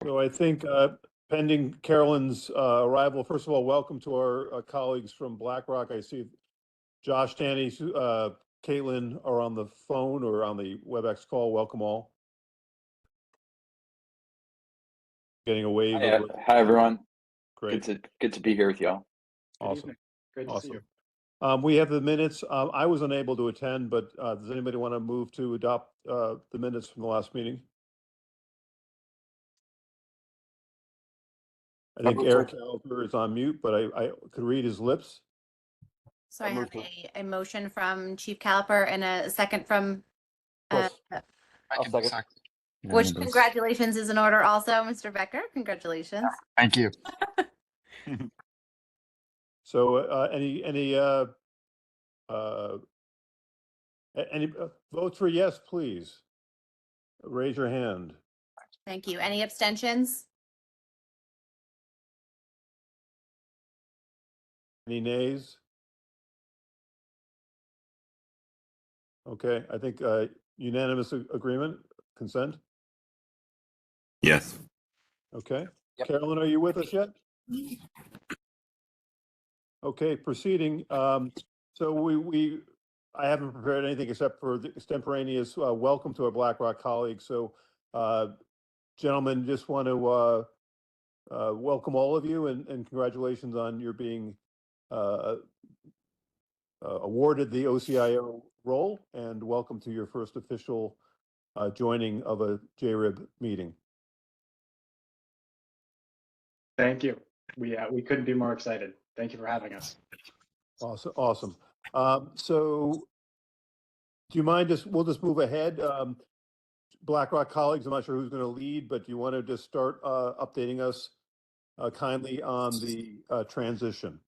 So I think pending Carolyn's arrival, first of all, welcome to our colleagues from BlackRock. I see Josh, Danny, Caitlin are on the phone or on the WebEx call. Welcome all. Getting a wave of Hi everyone. Great. Good to be here with y'all. Awesome. Great to see you. We have the minutes. I was unable to attend, but does anybody want to move to adopt the minutes from the last meeting? I think Eric Caliper is on mute, but I could read his lips. So I have a motion from Chief Caliper and a second from, I'll second. which congratulations is in order also, Mr. Becker. Congratulations. Thank you. So any votes for yes, please? Raise your hand. Thank you. Any abstentions? Any nays? Okay, I think unanimous agreement, consent? Yes. Okay. Yep. Carolyn, are you with us yet? Okay, proceeding. So I haven't prepared anything except for the extemporaneous welcome to our BlackRock colleagues. So gentlemen, just want to welcome all of you and congratulations on your being awarded the OCIO role, and welcome to your first official joining of a JRIB meeting. Thank you. We couldn't be more excited. Thank you for having us. Awesome. So do you mind we'll just move ahead. BlackRock colleagues, I'm not sure who's going to lead, but do you want to just start updating us kindly on the transition?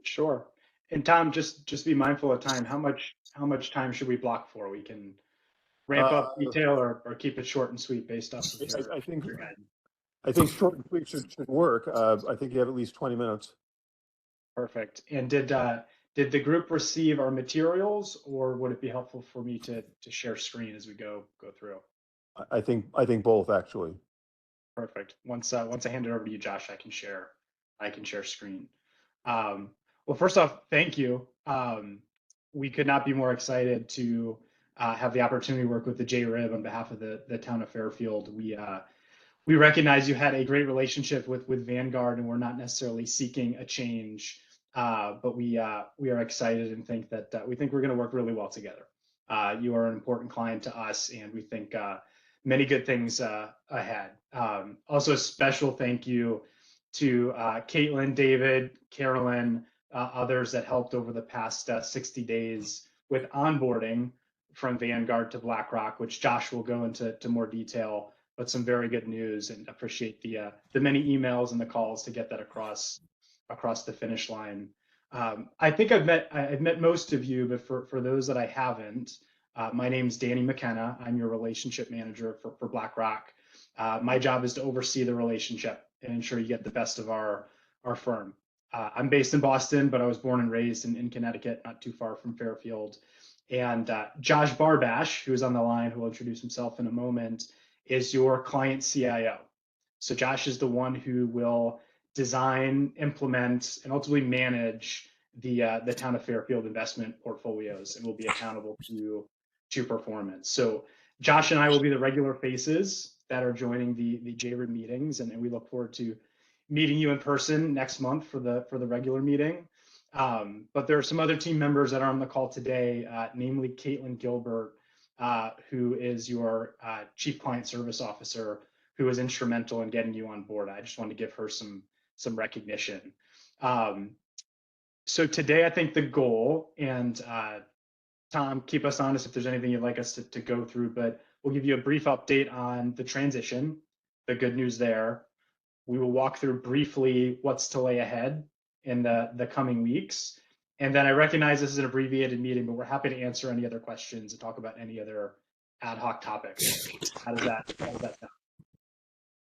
Sure. And Tom, just be mindful of time. How much time should we block for? We can ramp up detail or keep it short and sweet based off of your guidance. I think short and sweet should work. I think you have at least 20 minutes. Perfect. And did the group receive our materials, or would it be helpful for me to share screen as we go through? I think both actually. Perfect. Once I hand it over to you, Josh, I can share screen. Well, first off, thank you. We could not be more excited to have the opportunity to work with the JRIB on behalf of the town of Fairfield. We recognize you had a great relationship with Vanguard, and we're not necessarily seeking a change, but we are excited and think that we're going to work really well together. You are an important client to us, and we think many good things ahead. Also, a special thank you to Caitlin, David, Carolyn, others that helped over the past 60 days with onboarding from Vanguard to BlackRock, which Josh will go into more detail, but some very good news, and appreciate the many emails and the calls to get that across the finish line. I think I've met most of you, but for those that I haven't, my name is Danny McKenna. I'm your relationship manager for BlackRock. My job is to oversee the relationship and ensure you get the best of our firm. I'm based in Boston, but I was born and raised in Connecticut, not too far from Fairfield. And Josh Barbash, who is on the line, who will introduce himself in a moment, is your client CIO. So Josh is the one who will design, implement, and ultimately manage the town of Fairfield investment portfolios, and will be accountable to performance. So Josh and I will be the regular faces that are joining the JRIB meetings, and we look forward to meeting you in person next month for the regular meeting. But there are some other team members that are on the call today, namely Caitlin Gilbert, who is your Chief Client Service Officer, who was instrumental in getting you on board. I just wanted to give her some recognition. So today, I think the goal, and Tom, keep us honest if there's anything you'd like us to go through, but we'll give you a brief update on the transition, the good news there. We will walk through briefly what's to lay ahead in the coming weeks. And then I recognize this is an abbreviated meeting, but we're happy to answer any other questions and talk about any other ad hoc topics. How does that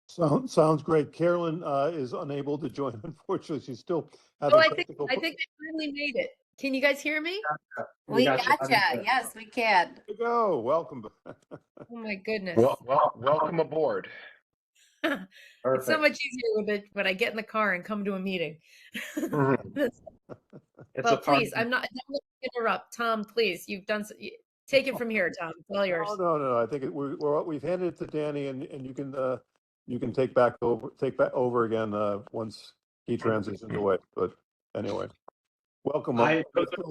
sound? Sounds great. Carolyn is unable to join. Unfortunately, she's still having. Oh, I think I finally made it. Can you guys hear me? We gotcha. Yes, we can. There you go. Welcome. Oh my goodness. Welcome aboard. It's so Perfect. much easier when I get in the car and come to a meeting. It's Well, a fun. please, I'm not going to interrupt. Tom, please, take it from here, Tom. It's all yours. No. I think we've handed it to Danny, and you can take back over again once he transitions away. But anyway, welcome.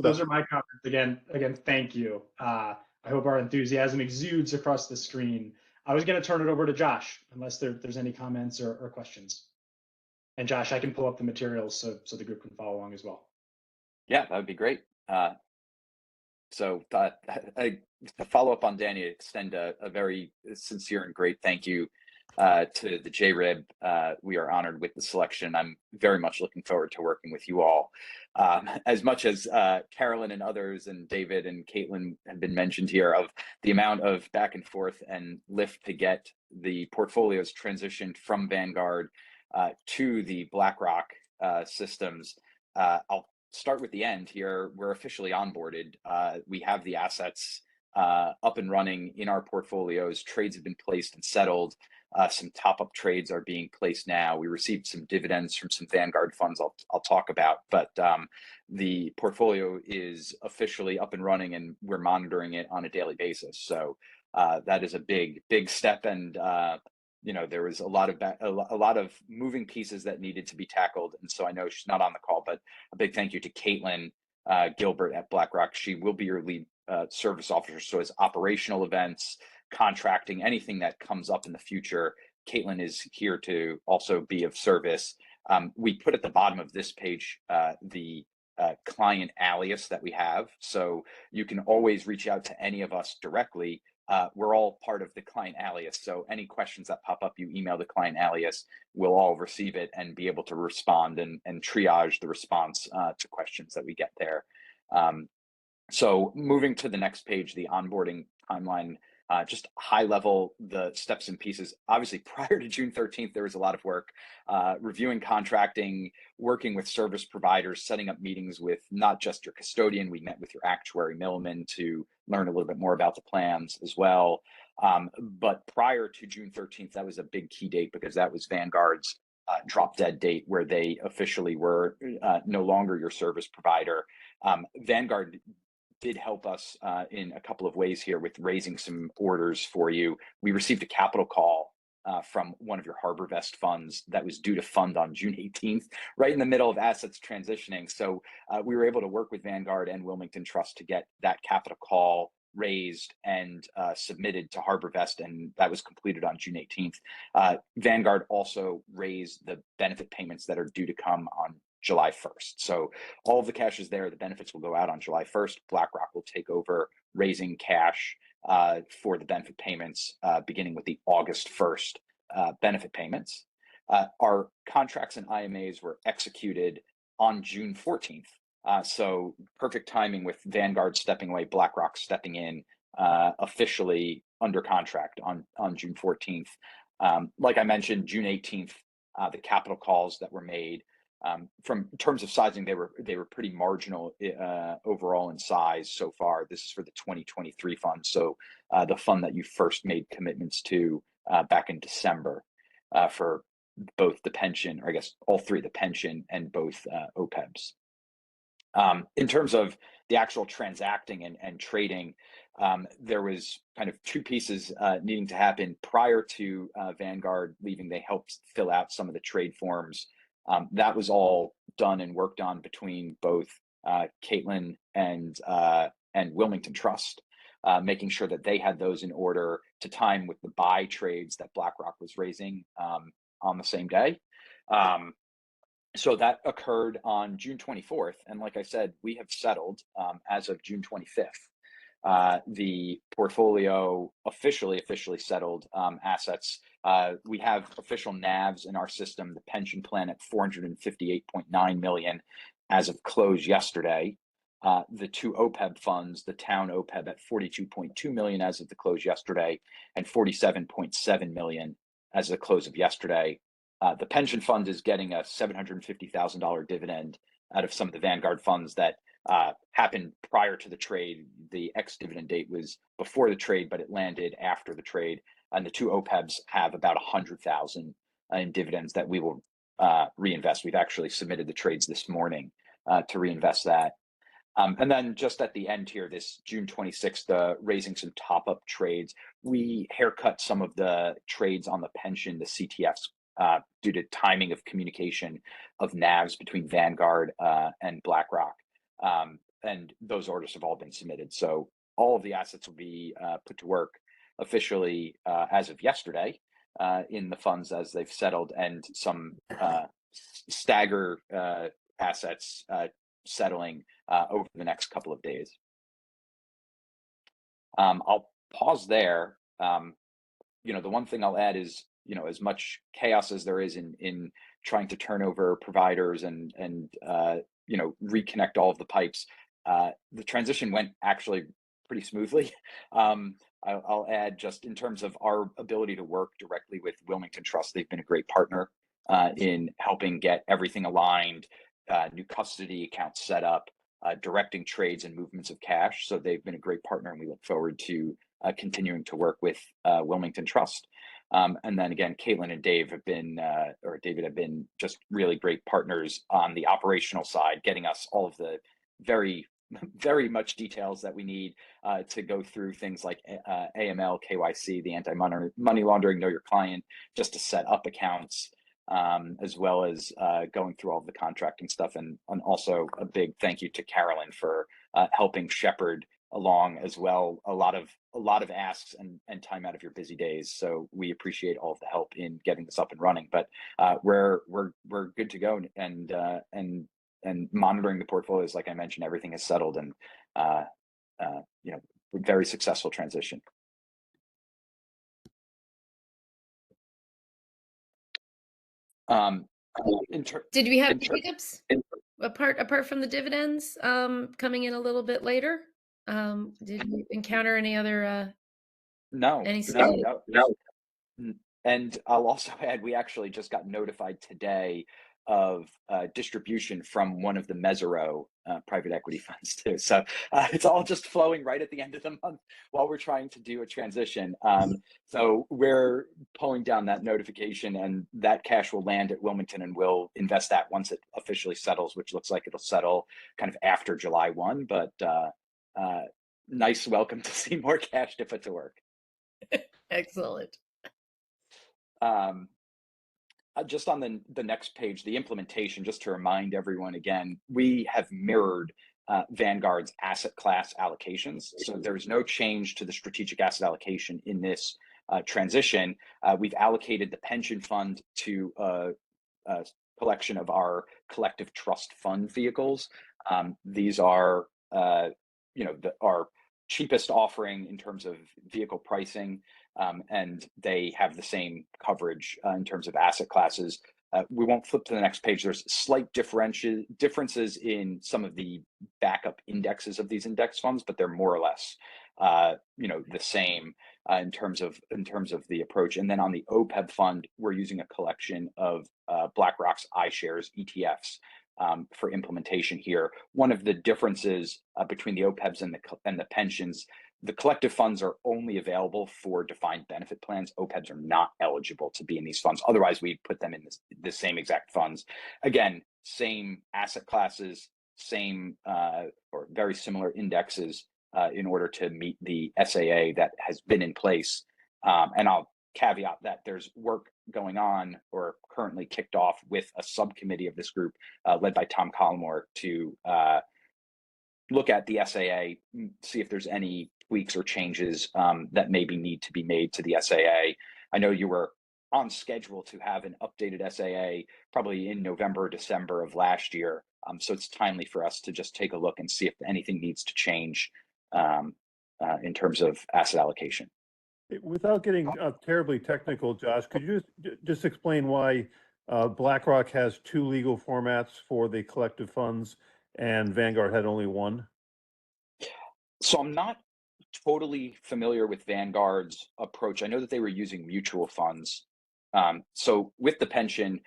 Those are my comments again. Again, thank you. I hope our enthusiasm exudes across the screen. I was going to turn it over to Josh, unless there's any comments or questions. And Josh, I can pull up the materials so the group can follow along as well. Yeah, that would be great. So to follow up on Danny, extend a very sincere and great thank you to the JRIB. We are honored with the selection. I'm very much looking forward to working with you all. As much as Carolyn and others and David and Caitlin have been mentioned here of the amount of back and forth and lift to get the portfolios transitioned from Vanguard to the BlackRock systems, I'll start with the end here. We're officially onboarded. We have the assets up and running in our portfolios. Trades have been placed and settled. Some top-up trades are being placed now. We received some dividends from some Vanguard funds I'll talk about, but the portfolio is officially up and running, and we're monitoring it on a daily basis. So that is a big step, and there was a lot of moving pieces that needed to be tackled. And so I know she's not on the call, but a big thank you to Caitlin Gilbert at BlackRock. She will be your lead service officer. So as operational events, contracting, anything that comes up in the future, Caitlin is here to also be of service. We put at the bottom of this page the client alias that we have. So you can always reach out to any of us directly. We're all part of the client alias. So any questions that pop up, you email the client alias, we'll all receive it and be able to respond and triage the response to questions that we get there. So moving to the next page, the onboarding timeline, just high level, the steps and pieces. Obviously, prior to June 13th, there was a lot of work reviewing contracting, working with service providers, setting up meetings with not just your custodian. We met with your actuary, Milliman, to learn a little bit more about the plans as well. But prior to June 13th, that was a big key date because that was Vanguard's drop dead date where they officially were no longer your service provider. Vanguard did help us in a couple of ways here with raising some orders for you. We received a capital call from one of your HarborVest funds that was due to fund on June 18th, right in the middle of assets transitioning. So we were able to work with Vanguard and Wilmington Trust to get that capital call raised and submitted to HarborVest, and that was completed on June 18th. Vanguard also raised the benefit payments that are due to come on July 1st. So all of the cash is there. The benefits will go out on July 1st. BlackRock will take over raising cash for the benefit payments beginning with the August 1st benefit payments. Our contracts and IMAs were executed on June 14th. So perfect timing with Vanguard stepping away, BlackRock stepping in officially under contract on June 14th. Like I mentioned, June 18th, the capital calls that were made. From in terms of sizing, they were pretty marginal overall in size so far. This is for the 2023 fund, so the fund that you first made commitments to back in December for both the pension, or I guess all three, the pension and both OPEBs. In terms of the actual transacting and trading, there was kind of two pieces needing to happen prior to Vanguard leaving. They helped fill out some of the trade forms. That was all done and worked on between both Caitlin and Wilmington Trust, making sure that they had those in order to time with the buy trades that BlackRock was raising on the same day. So that occurred on June 24th. And like I said, we have settled as of June 25th. The portfolio officially settled assets. We have official NAVs in our system, the pension plan at 458.9 million as of close yesterday. The two OPEB funds, the town OPEB at 42.2 million as of the close yesterday, and 47.7 million as of the close of yesterday. The pension fund is getting a $750,000 dividend out of some of the Vanguard funds that happened prior to the trade. The ex-dividend date was before the trade, but it landed after the trade. And the two OPEBs have about 100,000 in dividends that we will reinvest. We've actually submitted the trades this morning to reinvest that. And then just at the end here, this June 26th, raising some top-up trades, we haircut some of the trades on the pension, the CTFs, due to timing of communication of NAVs between Vanguard and BlackRock. And those orders have all been submitted. So all of the assets will be put to work officially as of yesterday in the funds as they've settled, and some stagger assets settling over the next couple of days. I'll pause there. The one thing I'll add is, as much chaos as there is in trying to turn over providers and reconnect all of the pipes, the transition went actually pretty smoothly. I'll add, just in terms of our ability to work directly with Wilmington Trust, they've been a great partner in helping get everything aligned, new custody accounts set up, directing trades and movements of cash. So they've been a great partner, and we look forward to continuing to work with Wilmington Trust. And then again, Caitlin and David have been just really great partners on the operational side, getting us all of the very, very much details that we need to go through things like AML, KYC, the anti-money laundering, know your client, just to set up accounts, as well as going through all of the contracting stuff. And also a big thank you to Carolyn for helping shepherd along as well a lot of asks and time out of your busy days. So we appreciate all of the help in getting this up and running. But we're good to go, and monitoring the portfolios, like I mentioned, everything is settled, and very successful transition. Did we have hiccups apart from the dividends coming in a little bit later? Did you encounter any other? No. And I'll also add, we actually just got notified today of distribution from one of the Mesirow private equity funds too. So it's all just flowing right at the end of the month while we're trying to do a transition. So we're pulling down that notification, and that cash will land at Wilmington, and we'll invest that once it officially settles, which looks like it'll settle kind of after July 1. But nice welcome to see more cash to put to work. Excellent. Just on the next page, the implementation, just to remind everyone again, we have mirrored Vanguard's asset class allocations. So there's no change to the strategic asset allocation in this transition. We've allocated the pension fund to a collection of our collective trust fund vehicles. These are, our cheapest offering in terms of vehicle pricing, and they have the same coverage in terms of asset classes. We won't flip to the next page. There's slight differences in some of the backup indexes of these index funds, but they're more or less, the same in terms of the approach. And then on the OPEB fund, we're using a collection of BlackRock's iShares ETFs for implementation here. One of the differences between the OPEBs and the pensions, the collective funds are only available for defined benefit plans. OPEBs are not eligible to be in these funds. Otherwise, we put them in the same exact funds. Again, same asset classes, same or very similar indexes in order to meet the SAA that has been in place. And I'll caveat that there's work going on or currently kicked off with a subcommittee of this group led by Tom Collmore to look at the SAA, see if there's any tweaks or changes that maybe need to be made to the SAA. I know you were on schedule to have an updated SAA probably in November or December of last year. So it's timely for us to just take a look and see if anything needs to change in terms of asset allocation. Without getting terribly technical, Josh, could you just explain why BlackRock has two legal formats for the collective funds and Vanguard had only one? So I'm not totally familiar with Vanguard's approach. I know that they were using mutual funds. So with the pension,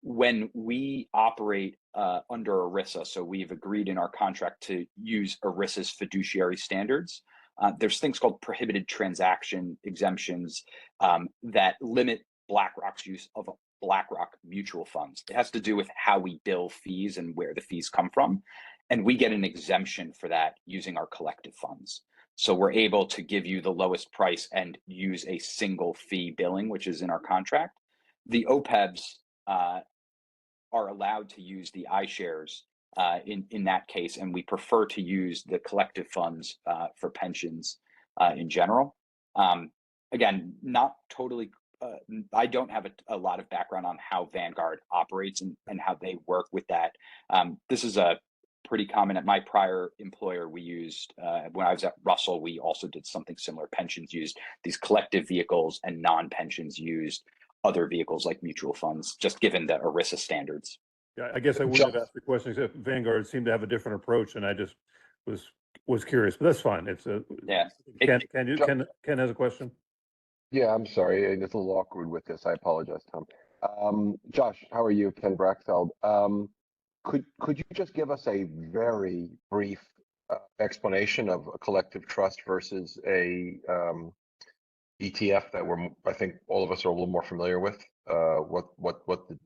when we operate under ERISA, so we've agreed in our contract to use ERISA's fiduciary standards. There's things called prohibited transaction exemptions that limit BlackRock's use of BlackRock mutual funds. It has to do with how we bill fees and where the fees come from. And we get an exemption for that using our collective funds. So we're able to give you the lowest price and use a single fee billing, which is in our contract. The OPEBs are allowed to use the iShares in that case, and we prefer to use the collective funds for pensions in general. Again, not totally. I don't have a lot of background on how Vanguard operates and how they work with that. This is a pretty common at my prior employer. We used, when I was at Russell, we also did something similar. Pensions used these collective vehicles and non-pensions used other vehicles like mutual funds, just given the ERISA standards. Yeah, I guess I wouldn't have asked the question except Vanguard seemed to have a different approach, and I just was curious, but that's fine. It's a Yeah. Ken has a question. Yeah, I'm sorry. It's a little awkward with this. I apologize, Tom. Josh, how are you? Ken Braxfeld. Could you just give us a very brief explanation of a collective trust versus a ETF that I think all of us are a little more familiar with? What the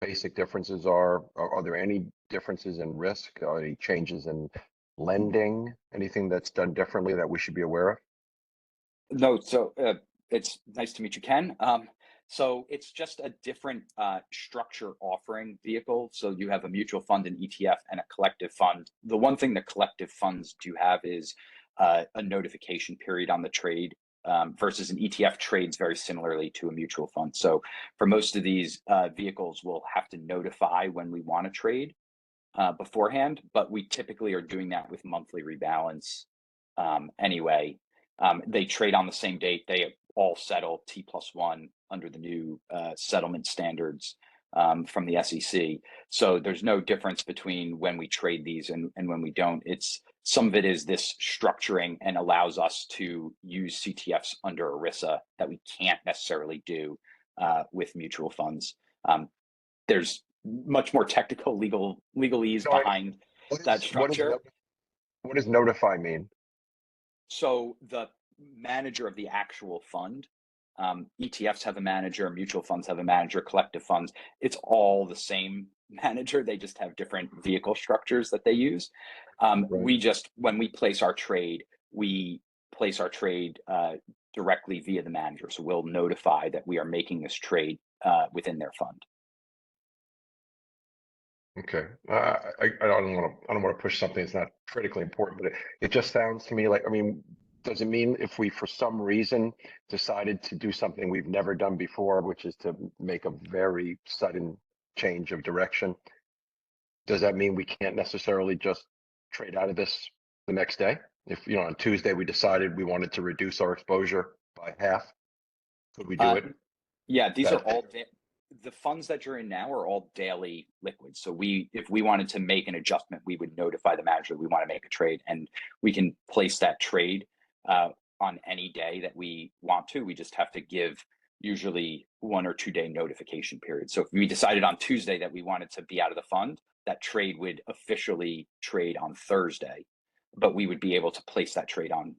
basic differences are? Are there any differences in risk? Are any changes in lending? Anything that's done differently that we should be aware of? No, so it's nice to meet you, Ken. So it's just a different structure offering vehicle. So you have a mutual fund, an ETF, and a collective fund. The one thing that collective funds do have is a notification period on the trade versus an ETF trades very similarly to a mutual fund. So for most of these vehicles, we'll have to notify when we want to trade beforehand, but we typically are doing that with monthly rebalance anyway. They trade on the same date. They all settle T+1 under the new settlement standards from the SEC. So there's no difference between when we trade these and when we don't. It's some of it is this structuring and allows us to use CTFs under ERISA that we can't necessarily do with mutual funds. There's much more technical legalese behind that structure. What does notify mean? So the manager of the actual fund, ETFs have a manager, mutual funds have a manager, collective funds, it's all the same manager. They just have different vehicle structures that they use. Right. We just, when we place our trade, directly via the manager. So we'll notify that we are making this trade within their fund. Okay, I don't want to push something that's not critically important, but it just sounds to me like, I mean, does it mean if we, for some reason, decided to do something we've never done before, which is to make a very sudden change of direction, does that mean we can't necessarily just trade out of this the next day? If, on Tuesday we decided we wanted to reduce our exposure by half, could we do it? Yeah, these are all the funds that you're in now are all daily liquids. So if we wanted to make an adjustment, we would notify the manager we want to make a trade, and we can place that trade on any day that we want to. We just have to give usually 1 or 2 day notification period. So if we decided on Tuesday that we wanted to be out of the fund, that trade would officially trade on Thursday, but we would be able to place that trade on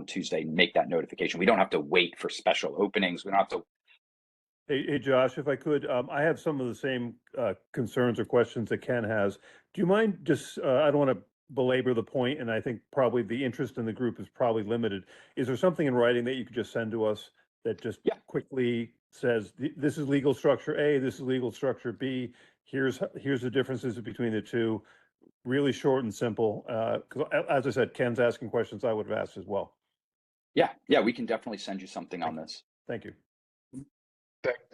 Tuesday and make that notification. We don't have to wait for special openings. We don't have to. Hey, Josh, if I could, I have some of the same concerns or questions that Ken has. Do you mind just, I don't want to belabor the point, and I think probably the interest in the group is probably limited. Is there something in writing that you could just send to us that just quickly says, this is legal structure A, this is legal structure B, here's the differences between the two, really short and simple? Because as I said, Ken's asking questions I would have asked as well. Yeah, we can definitely send you something on this. Thank you.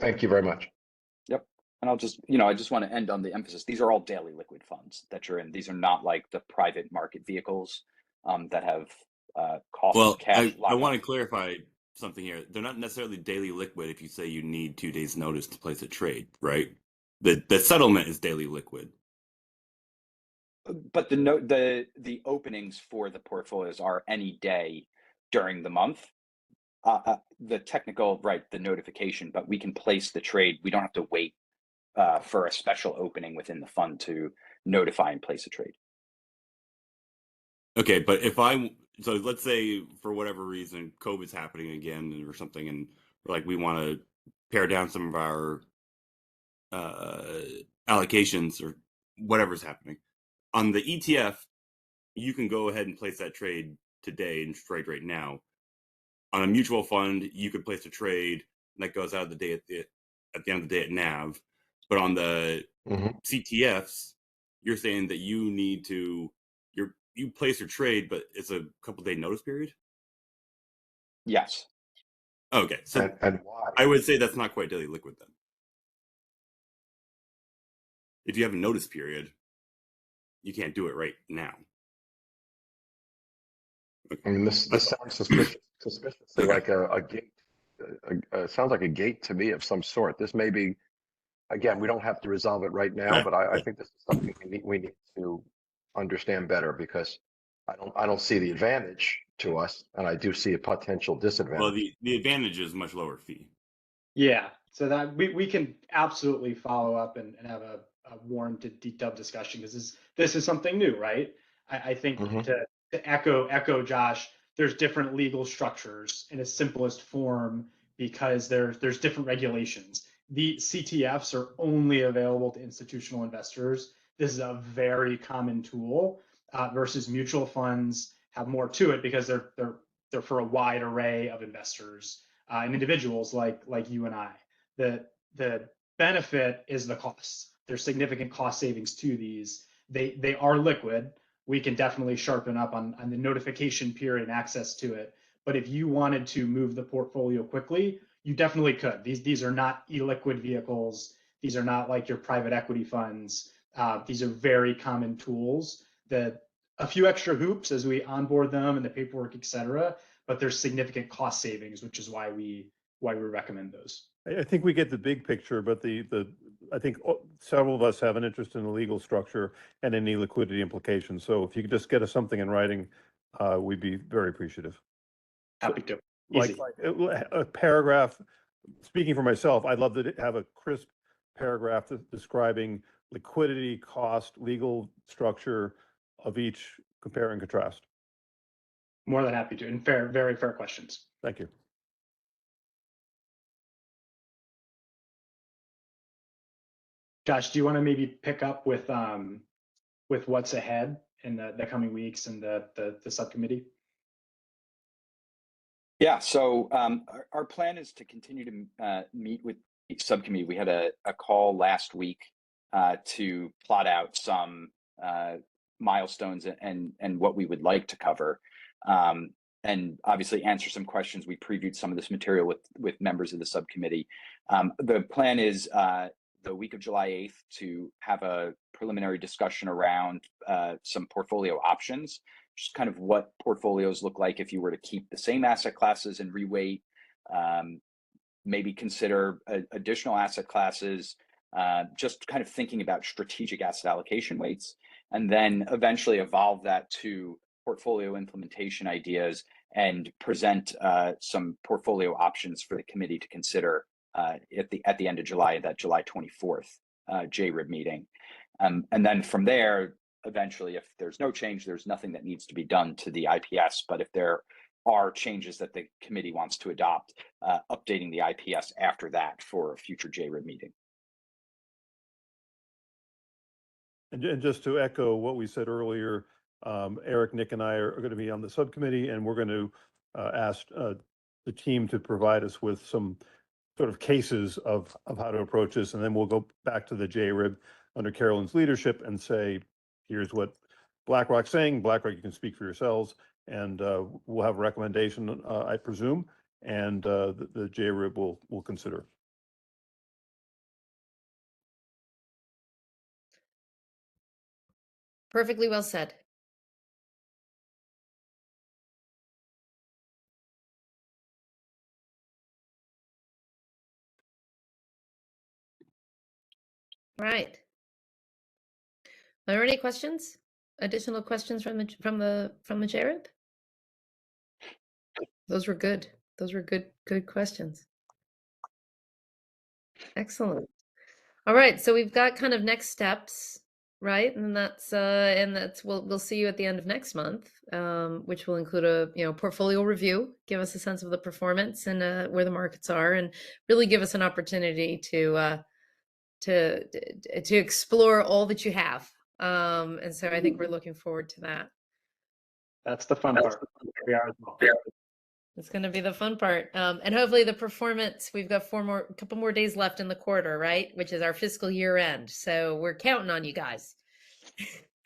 Thank you very much. Yep. And I'll just, I just want to end on the emphasis. These are all daily liquid funds that you're in. These are not like the private market vehicles that have cost of cash. I want to clarify something here. They're not necessarily daily liquid if you say you need 2 days notice to place a trade, right? The settlement is daily liquid. But the openings for the portfolios are any day during the month. The technical, the notification, but we can place the trade. We don't have to wait for a special opening within the fund to notify and place a trade. Okay, but so let's say for whatever reason, COVID's happening again or something, and we want to pare down some of our allocations or whatever's happening. On the ETF, you can go ahead and place that trade today and trade right now. On a mutual fund, you could place a trade that goes out of the day at the end of the day at NAV. But on the CTFs, you're saying that you need to you place your trade, but it's a couple day notice period. Yes. Okay, so And why? I would say that's not quite daily liquid then. If you have a notice period, you can't do it right now. I mean, this sounds suspiciously like a gate. Sounds like a gate to me of some sort. This may be, again, we don't have to resolve it right now, but I think this is something we need to understand better, because I don't see the advantage to us, and I do see a potential disadvantage. Well, the advantage is much lower fee. Yeah, so that we can absolutely follow up and have a warranted detailed discussion, because this is something new, right? I think to echo Josh, there's different legal structures in its simplest form because there's different regulations. The CTFs are only available to institutional investors. This is a very common tool versus mutual funds have more to it because they're for a wide array of investors and individuals like you and I. The benefit is the costs. There's significant cost savings to these. They are liquid. We can definitely sharpen up on the notification period and access to it. But if you wanted to move the portfolio quickly, you definitely could. These are not illiquid vehicles. These are not like your private equity funds. These are very common tools that a few extra hoops as we onboard them and the paperwork, et cetera, but there's significant cost savings, which is why we recommend those. I think we get the big picture, but I think several of us have an interest in the legal structure and any liquidity implications. So if you could just get us something in writing, we'd be very appreciative. Happy to. Like a paragraph, speaking for myself, I'd love to have a crisp paragraph describing liquidity, cost, legal structure of each, compare and contrast. More than happy to, and very fair questions. Thank you. Josh, do you want to maybe pick up with what's ahead in the coming weeks and the subcommittee? Yeah, so our plan is to continue to meet with the subcommittee. We had a call last week to plot out some milestones and what we would like to cover, and obviously answer some questions. We previewed some of this material with members of the subcommittee. The plan is the week of July 8th to have a preliminary discussion around some portfolio options, just kind of what portfolios look like if you were to keep the same asset classes and reweight, maybe consider additional asset classes, just kind of thinking about strategic asset allocation weights, and then eventually evolve that to portfolio implementation ideas and present some portfolio options for the committee to consider at the end of July, that July 24th JRIB meeting. And then from there, eventually, if there's no change, there's nothing that needs to be done to the IPS. But if there are changes that the committee wants to adopt, updating the IPS after that for a future JRIB meeting. And just to echo what we said earlier, Eric, Nick, and I are going to be on the subcommittee, and we're going to ask the team to provide us with some sort of cases of how to approach this, and then we'll go back to the JRIB under Carolyn's leadership and say, here's what BlackRock's saying. BlackRock, you can speak for yourselves, and we'll have a recommendation, I presume, and the JRIB will consider. Perfectly well said. Right. Are there any questions? Additional questions from the JRIB? Those were good. Those were good questions. Excellent. All right, so we've got kind of next steps, right? And that's we'll see you at the end of next month, which will include a portfolio review, give us a sense of the performance and where the markets are, and really give us an opportunity to to explore all that you have. And so I think we're looking forward to that. That's the fun part. We are as well. It's going to be the fun part. And hopefully the performance, we've got a couple more days left in the quarter, right? Which is our fiscal year end. So we're counting on you guys.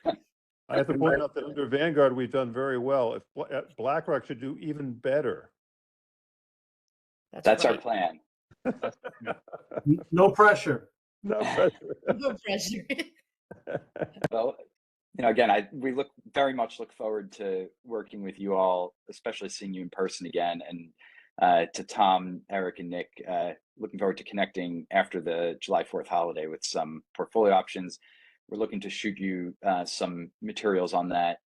I have to point out that under Vanguard, we've done very well. If BlackRock should do even better. That's our right. plan. No pressure. No pressure. No pressure. Well, again, we very much look forward to working with you all, especially seeing you in person again. And to Tom, Eric, and Nick, looking forward to connecting after the July 4th holiday with some portfolio options. We're looking to shoot you some materials on that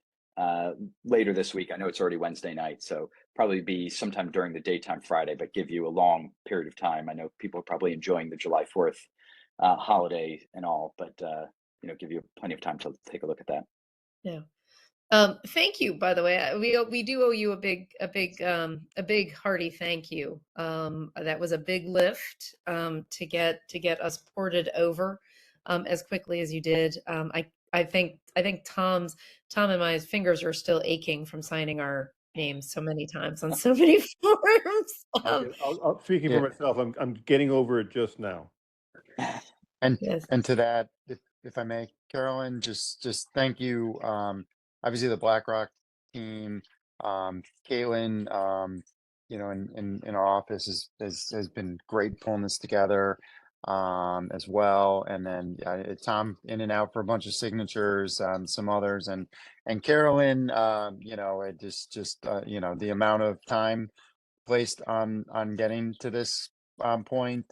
later this week. I know it's already Wednesday night, so probably be sometime during the daytime Friday, but give you a long period of time. I know people are probably enjoying the July 4th holiday and all, but give you plenty of time to take a look at that. Yeah. Thank you, by the way. We do owe you a big hearty thank you. That was a big lift to get us ported over as quickly as you did. I think Tom and my fingers are still aching from signing our names so many times on so many forms. Speaking for myself, I'm getting over it just now. And Yes. and to that, if I may, Carolyn, just thank you. Obviously the BlackRock team, Caitlin, in our office has been great pulling this together as well. And then Tom in and out for a bunch of signatures, some others, and Carolyn, it just the amount of time placed on getting to this point.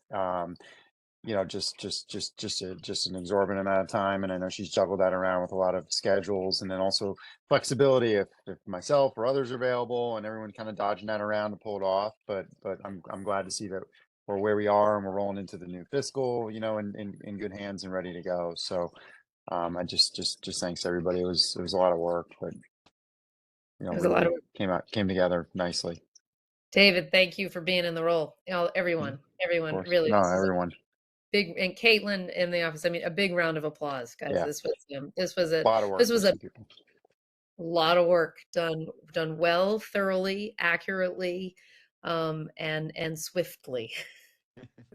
Just an exorbitant amount of time, and I know she's juggled that around with a lot of schedules, and then also flexibility if myself or others are available, and everyone kind of dodging that around to pull it off. But I'm glad to see that we're where we are, and we're rolling into the new fiscal, in good hands and ready to go. So I just thanks everybody. It was a lot of work, but It was a lot of work. Came together nicely. David, thank you for being in the role. Everyone, Course. really. No, this is a everyone. big, and Caitlin in the office. I mean, a big round of applause, guys. Yeah. This was a lot of work. this was for a some people. lot of work done well, thoroughly, accurately, and swiftly.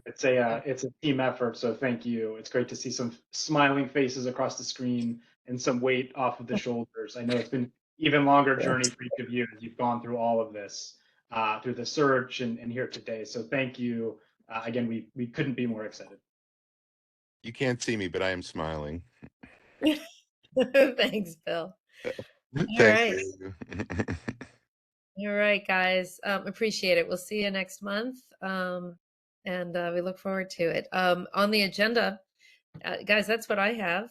It's a team effort, so thank you. It's great to see some smiling faces across the screen and some weight off of the shoulders. I know it's been even longer journey for each of you as you've gone through all of this, through the search and here today. So thank you. Again, we couldn't be more excited. You can't see me, but I am smiling. Thanks, Bill. Thank right. you. All right, guys. Appreciate it. We'll see you next month. And we look forward to it. On the agenda, guys, that's what I have.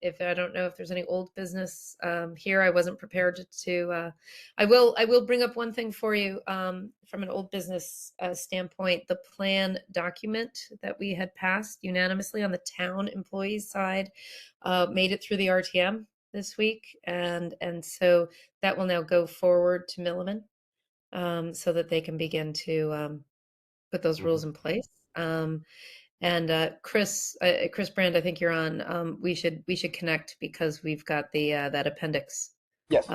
If I don't know if there's any old business here, I wasn't prepared to. I will bring up one thing for you from an old business standpoint. The plan document that we had passed unanimously on the town employees side made it through the RTM this week, and so that will now go forward to Milliman so that they can begin to put those rules in place. And Chris Brand, I think you're on. We should connect because we've got the that appendix Yes.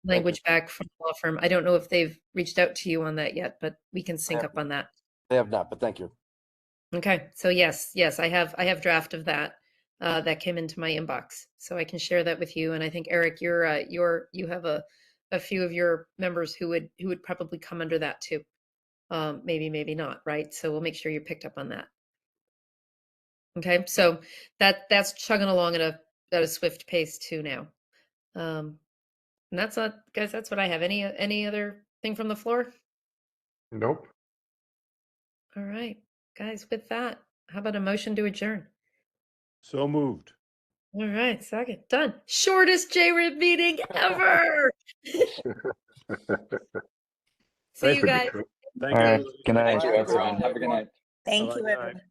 language back from the law firm. I don't know if they've reached out to you on that yet, but we can sync up on that. They have not, but thank you. Okay, so yes, I have draft of that that came into my inbox, so I can share that with you. And I think Eric, you have a few of your members who would probably come under that too. Maybe not, right? So we'll make sure you're picked up on that. Okay, so that's chugging along at a swift pace too now. And that's not, guys, that's what I have. Any other thing from the floor? Nope. All right, guys, with that, how about a motion to adjourn? So moved. All right, second, done. Shortest JRIB meeting ever. See you guys. Thank All right. you. Good night. Thank you, everyone. Have a good night. Thank Bye-bye. you, everyone.